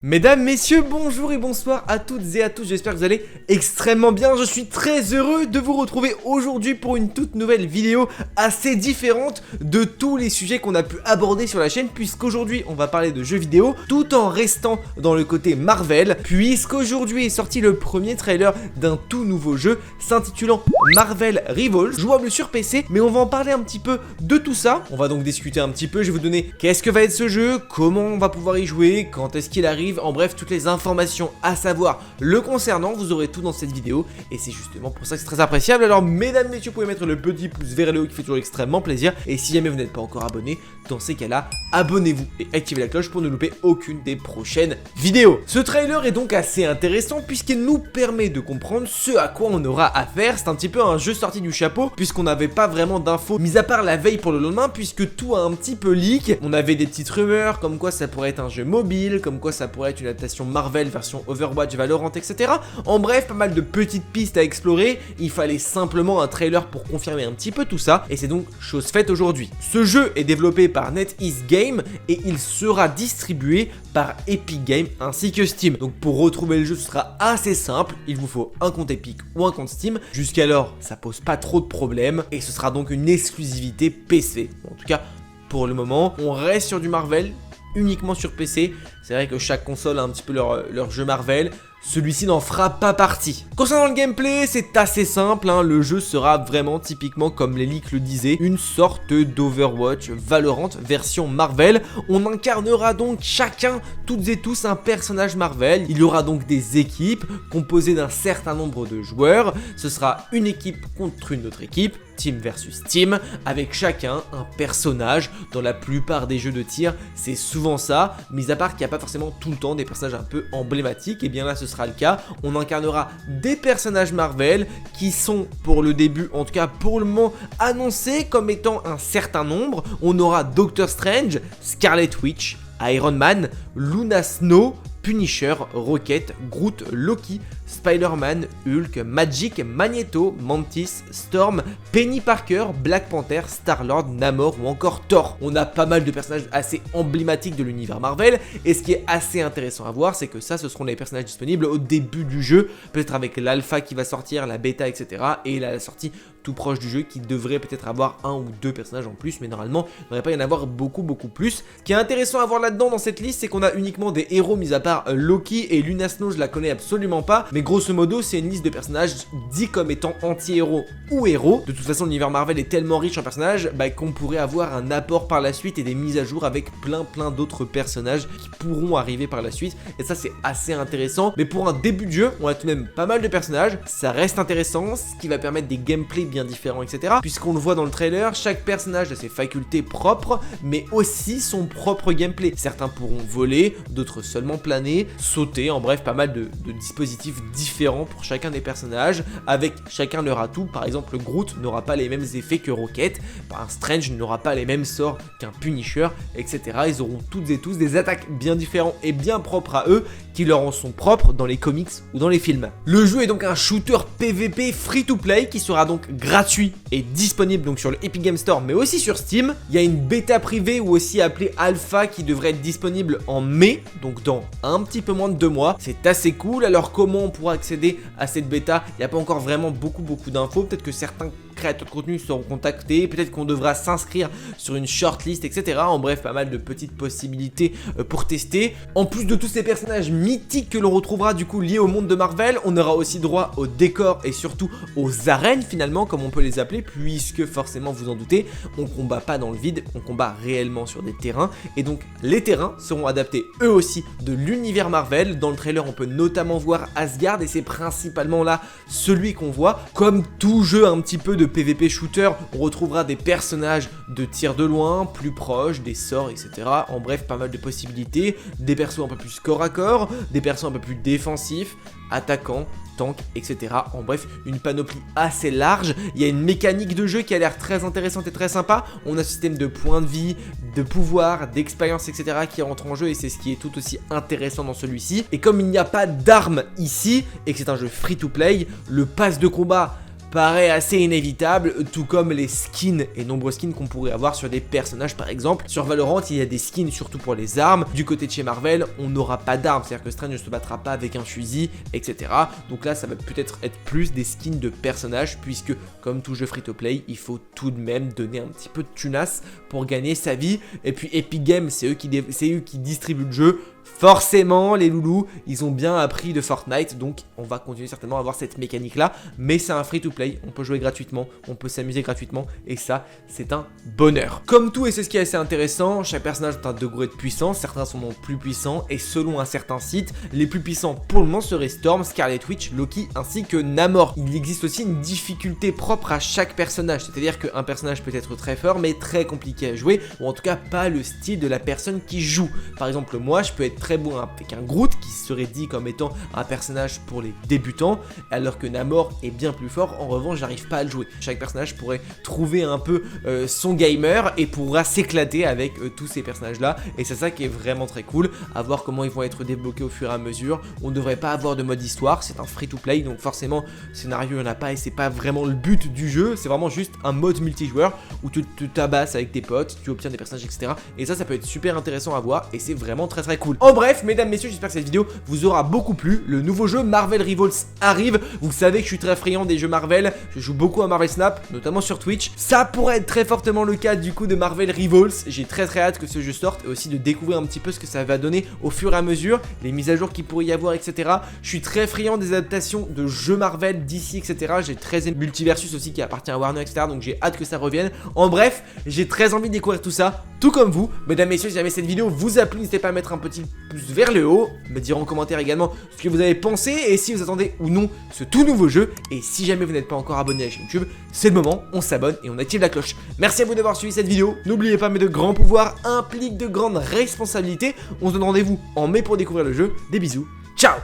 Mesdames, messieurs, bonjour et bonsoir à toutes et à tous, j'espère que vous allez extrêmement bien. Je suis très heureux de vous retrouver aujourd'hui pour une toute nouvelle vidéo assez différente de tous les sujets qu'on a pu aborder sur la chaîne, puisqu'aujourd'hui on va parler de jeux vidéo tout en restant dans le côté Marvel, puisqu'aujourd'hui est sorti le premier trailer d'un tout nouveau jeu s'intitulant Marvel Rivals, jouable sur PC, mais on va en parler un petit peu de tout ça. On va donc discuter un petit peu, je vais vous donner qu'est-ce que va être ce jeu, comment on va pouvoir y jouer, quand est-ce qu'il arrive. En bref, toutes les informations à savoir le concernant, vous aurez tout dans cette vidéo et c'est justement pour ça que c'est très appréciable. Alors mesdames, messieurs, vous pouvez mettre le petit pouce vers le haut qui fait toujours extrêmement plaisir, et si jamais vous n'êtes pas encore abonné, dans ces cas-là, abonnez-vous et activez la cloche pour ne louper aucune des prochaines vidéos. Ce trailer est donc assez intéressant puisqu'il nous permet de comprendre ce à quoi on aura affaire. C'est un petit peu un jeu sorti du chapeau puisqu'on n'avait pas vraiment d'infos, mis à part la veille pour le lendemain, puisque tout a un petit peu leak. On avait des petites rumeurs comme quoi ça pourrait être un jeu mobile, comme quoi ça pourrait être une adaptation Marvel version Overwatch, Valorant, etc. En bref, pas mal de petites pistes à explorer. Il fallait simplement un trailer pour confirmer un petit peu tout ça, et c'est donc chose faite aujourd'hui. Ce jeu est développé par NetEase Games et il sera distribué par Epic Games ainsi que Steam. Donc pour retrouver le jeu, ce sera assez simple, il vous faut un compte Epic ou un compte Steam. Jusqu'alors, ça pose pas trop de problèmes et ce sera donc une exclusivité PC. En tout cas, pour le moment, on reste sur du Marvel uniquement sur PC. C'est vrai que chaque console a un petit peu leur jeu Marvel. Celui-ci n'en fera pas partie. Concernant le gameplay, c'est assez simple, hein. Le jeu sera vraiment typiquement comme les leaks le disaient, une sorte d'Overwatch Valorant version Marvel. On incarnera donc chacun, toutes et tous, un personnage Marvel. Il y aura donc des équipes composées d'un certain nombre de joueurs. Ce sera une équipe contre une autre équipe, team versus team, avec chacun un personnage. Dans la plupart des jeux de tir, c'est souvent ça, mis à part qu'il n'y a pas forcément tout le temps des personnages un peu emblématiques, et bien là ce sera le cas. On incarnera des personnages Marvel qui sont pour le début, en tout cas pour le moment, annoncés comme étant un certain nombre. On aura Doctor Strange, Scarlet Witch, Iron Man, Luna Snow, Punisher, Rocket, Groot, Loki, Spider-Man, Hulk, Magic, Magneto, Mantis, Storm, Penny Parker, Black Panther, Star-Lord, Namor ou encore Thor. On a pas mal de personnages assez emblématiques de l'univers Marvel, et ce qui est assez intéressant à voir, c'est que ça, ce seront les personnages disponibles au début du jeu, peut-être avec l'alpha qui va sortir, la bêta, etc. et la sortie tout proche du jeu qui devrait peut-être avoir un ou deux personnages en plus, mais normalement il ne devrait pas y en avoir beaucoup plus. Ce qui est intéressant à voir là-dedans dans cette liste, c'est qu'on a uniquement des héros, mis à part Loki et Luna Snow, je la connais absolument pas, mais grosso modo c'est une liste de personnages dits comme étant anti-héros ou héros. De toute façon l'univers Marvel est tellement riche en personnages qu'on pourrait avoir un apport par la suite et des mises à jour avec plein d'autres personnages qui pourront arriver par la suite, et ça c'est assez intéressant. Mais pour un début de jeu, on a tout de même pas mal de personnages, ça reste intéressant, ce qui va permettre des gameplays bien différents, etc. Puisqu'on le voit dans le trailer, chaque personnage a ses facultés propres, mais aussi son propre gameplay. Certains pourront voler, d'autres seulement planer, sauter, en bref, pas mal de dispositifs différents pour chacun des personnages, avec chacun leur atout. Par exemple, Groot n'aura pas les mêmes effets que Rocket, un Strange n'aura pas les mêmes sorts qu'un Punisher, etc. Ils auront toutes et tous des attaques bien différentes et bien propres à eux, qui leur en sont propres dans les comics ou dans les films. Le jeu est donc un shooter PVP free-to-play qui sera donc gratuit et disponible donc sur le Epic Games Store, mais aussi sur Steam. Il y a une bêta privée ou aussi appelée Alpha qui devrait être disponible en mai, donc dans un petit peu moins de 2 mois. C'est assez cool. Alors comment on pourra accéder à cette bêta? Il n'y a pas encore vraiment beaucoup d'infos. Peut-être que certains créateurs de contenu seront contactés, peut-être qu'on devra s'inscrire sur une shortlist, etc. En bref, pas mal de petites possibilités pour tester. En plus de tous ces personnages mythiques que l'on retrouvera du coup liés au monde de Marvel, on aura aussi droit aux décors et surtout aux arènes finalement, comme on peut les appeler, puisque forcément vous en doutez, on combat pas dans le vide, on combat réellement sur des terrains, et donc les terrains seront adaptés eux aussi de l'univers Marvel. Dans le trailer on peut notamment voir Asgard, et c'est principalement là celui qu'on voit. Comme tout jeu un petit peu de PVP shooter, on retrouvera des personnages de tir de loin, plus proches, des sorts, etc. En bref, pas mal de possibilités, des persos un peu plus corps à corps, des persos un peu plus défensifs, attaquants, tanks, etc. En bref, une panoplie assez large. Il y a une mécanique de jeu qui a l'air très intéressante et très sympa. On a un système de points de vie, de pouvoir, d'expérience, etc. qui rentre en jeu, et c'est ce qui est tout aussi intéressant dans celui-ci. Et comme il n'y a pas d'armes ici, et que c'est un jeu free to play, le pass de combat paraît assez inévitable, tout comme les skins et nombreux skins qu'on pourrait avoir sur des personnages par exemple. Sur Valorant, il y a des skins surtout pour les armes. Du côté de chez Marvel, on n'aura pas d'armes, c'est-à-dire que Strange ne se battra pas avec un fusil, etc. Donc là, ça va peut-être être plus des skins de personnages, puisque comme tout jeu free-to-play, il faut tout de même donner un petit peu de tunas pour gagner sa vie. Et puis Epic Games, c'est eux qui distribuent le jeu. Forcément, les loulous, ils ont bien appris de Fortnite, donc on va continuer certainement à avoir cette mécanique-là, mais c'est un free-to-play, on peut jouer gratuitement, on peut s'amuser gratuitement, et ça, c'est un bonheur. Comme tout, et c'est ce qui est assez intéressant, chaque personnage a un degré de puissance, certains sont non plus puissants, et selon un certain site, les plus puissants pour le moment seraient Storm, Scarlet Witch, Loki, ainsi que Namor. Il existe aussi une difficulté propre à chaque personnage, c'est-à-dire qu'un personnage peut être très fort, mais très compliqué à jouer, ou en tout cas pas le style de la personne qui joue. Par exemple, moi, je peux être très bon avec un Groot qui serait dit comme étant un personnage pour les débutants, alors que Namor est bien plus fort. En revanche, j'arrive pas à le jouer. Chaque personnage pourrait trouver un peu son gamer et pourra s'éclater avec tous ces personnages là, et c'est ça qui est vraiment très cool, à voir comment ils vont être débloqués au fur et à mesure. On ne devrait pas avoir de mode histoire, c'est un free to play, donc forcément scénario il n'y en a pas, et c'est pas vraiment le but du jeu, c'est vraiment juste un mode multijoueur où tu te tabasses avec tes potes, tu obtiens des personnages, etc. Et ça peut être super intéressant à voir, et c'est vraiment très très cool. En bref, mesdames, messieurs, j'espère que cette vidéo vous aura beaucoup plu. Le nouveau jeu Marvel Rivals arrive. Vous savez que je suis très friand des jeux Marvel. Je joue beaucoup à Marvel Snap, notamment sur Twitch. Ça pourrait être très fortement le cas du coup de Marvel Rivals. J'ai très hâte que ce jeu sorte, et aussi de découvrir un petit peu ce que ça va donner au fur et à mesure, les mises à jour qu'il pourrait y avoir, etc. Je suis très friand des adaptations de jeux Marvel d'ici, etc. J'ai très aimé Multiversus aussi qui appartient à Warner, etc. Donc j'ai hâte que ça revienne. En bref, j'ai très envie de découvrir tout ça, tout comme vous. Mesdames, messieurs, si jamais cette vidéo vous a plu, n'hésitez pas à mettre un petit pouce vers le haut, me dire en commentaire également ce que vous avez pensé et si vous attendez ou non ce tout nouveau jeu. Et si jamais vous n'êtes pas encore abonné à la chaîne YouTube, c'est le moment, on s'abonne et on active la cloche. Merci à vous d'avoir suivi cette vidéo. N'oubliez pas, mais de grands pouvoirs impliquent de grandes responsabilités. On se donne rendez-vous en mai pour découvrir le jeu. Des bisous, ciao.